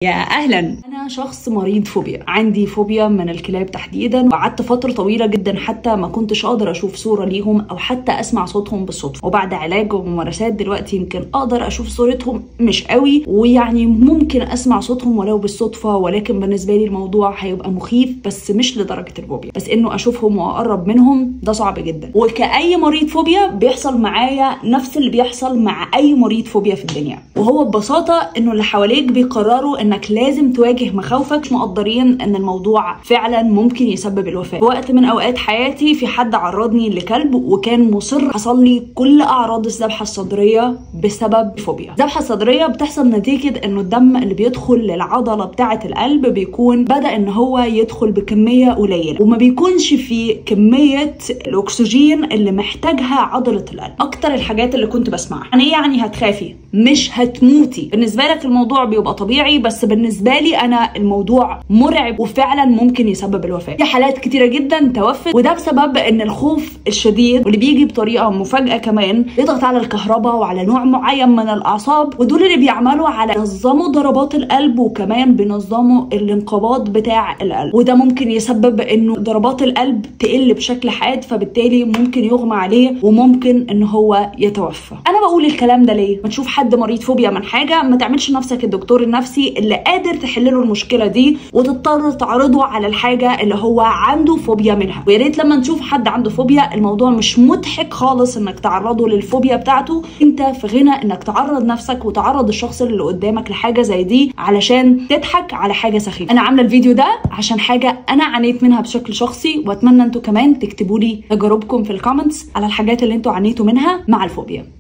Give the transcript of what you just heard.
يا اهلا. انا شخص مريض فوبيا، عندي فوبيا من الكلاب تحديدا، وقعدت فتره طويله جدا حتى ما كنتش اقدر اشوف صوره ليهم او حتى اسمع صوتهم بالصدفه. وبعد علاج وممارسات دلوقتي يمكن اقدر اشوف صورتهم مش قوي، ويعني ممكن اسمع صوتهم ولو بالصدفه، ولكن بالنسبه لي الموضوع هيبقى مخيف بس مش لدرجه الفوبيا، بس انه اشوفهم واقرب منهم ده صعب جدا. وكأي مريض فوبيا بيحصل معايا نفس اللي بيحصل مع اي مريض فوبيا في الدنيا، وهو ببساطه انه اللي حواليك بيقرروا انك لازم تواجه مخاوفك، مش مقدرين ان الموضوع فعلا ممكن يسبب الوفاه. وقت من اوقات حياتي في حد عرضني لكلب وكان مصر، حصل لي كل اعراض الذبحه الصدريه بسبب فوبيا. الذبحه الصدريه بتحصل نتيجه انه الدم اللي بيدخل للعضله بتاعه القلب بيكون بدا ان هو يدخل بكميه قليله، وما بيكونش في كميه الاكسجين اللي محتاجها عضله القلب. اكتر الحاجات اللي كنت بسمعها يعني هتخافي مش هتموتي. بالنسبه لك الموضوع بيبقى طبيعي، بس بالنسبه لي انا الموضوع مرعب وفعلا ممكن يسبب الوفاه. في حالات كتيره جدا توفت، وده بسبب ان الخوف الشديد واللي بيجي بطريقه مفاجاه كمان بيضغط على الكهرباء وعلى نوع معين من الاعصاب، ودول اللي بيعملوا على ينظموا ضربات القلب وكمان بينظموا الانقباض بتاع القلب، وده ممكن يسبب انه ضربات القلب تقل بشكل حاد، فبالتالي ممكن يغمى عليه وممكن ان هو يتوفى. انا بقول الكلام ده ليه؟ ما تشوف حد مريض فوبيا من حاجه، ما تعملش نفسك الدكتور النفسي اللي قادر تحلله المشكله دي وتضطر تعرضه على الحاجه اللي هو عنده فوبيا منها. ويا ريت لما نشوف حد عنده فوبيا الموضوع مش مضحك خالص انك تعرضه للفوبيا بتاعته، انت في غنى انك تعرض نفسك وتعرض الشخص اللي قدامك لحاجه زي دي علشان تضحك على حاجه سخيفه. انا عامله الفيديو ده عشان حاجه انا عانيت منها بشكل شخصي، واتمنى انتوا كمان تكتبوا لي تجاربكم في الكومنتس على الحاجات اللي انتوا عانيتوا منها مع الفوبيا.